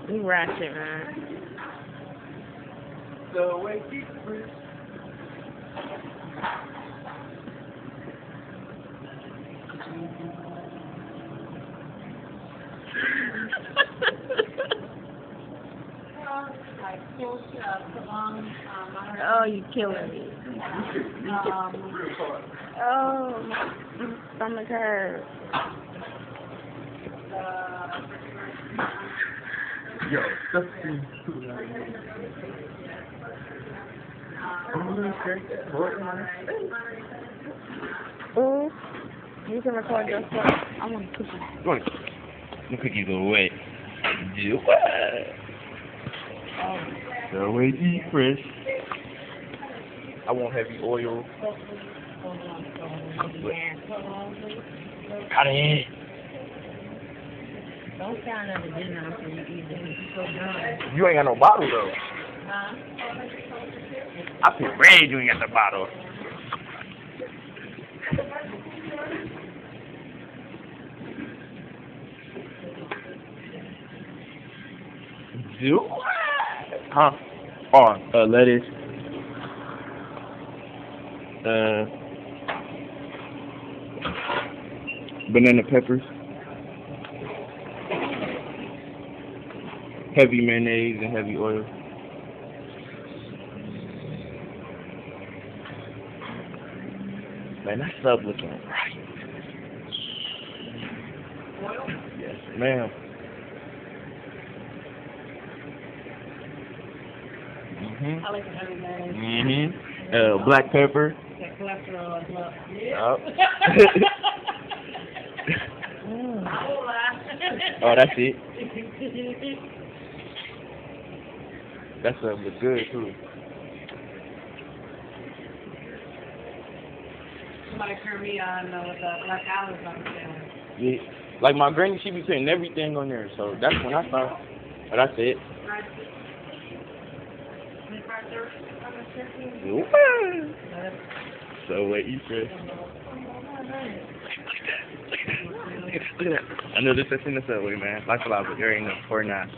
You ratchet, man. So wait, keep it. Oh, you killing me. Oh, my stomach hurts. Yo, that's Ooh, you can record yourself. I want to cook it. the cookies away. Do what? The way deep fresh. I want heavy oil. Got it. Don't sound at the dinner after you eat it. You ain't got no bottle though. Huh? I feel red you ain't got the bottle. Do what? Huh? Oh, lettuce. Banana peppers. Heavy mayonnaise and heavy oil. Man, that stuff looking right. Yes, ma'am. I like the heavy mayonnaise. Black pepper. That cholesterol is up. Yep. Mm. Oh, that's it. That stuff looks good too. Somebody turned me on with the black olives on the sandwich. Yeah. Like my granny, she be putting everything on there, so that's when I start. But that's it. So wait, you fresh. Look at that. I know this is in the subway, man. Life alive, but there ain't no 49.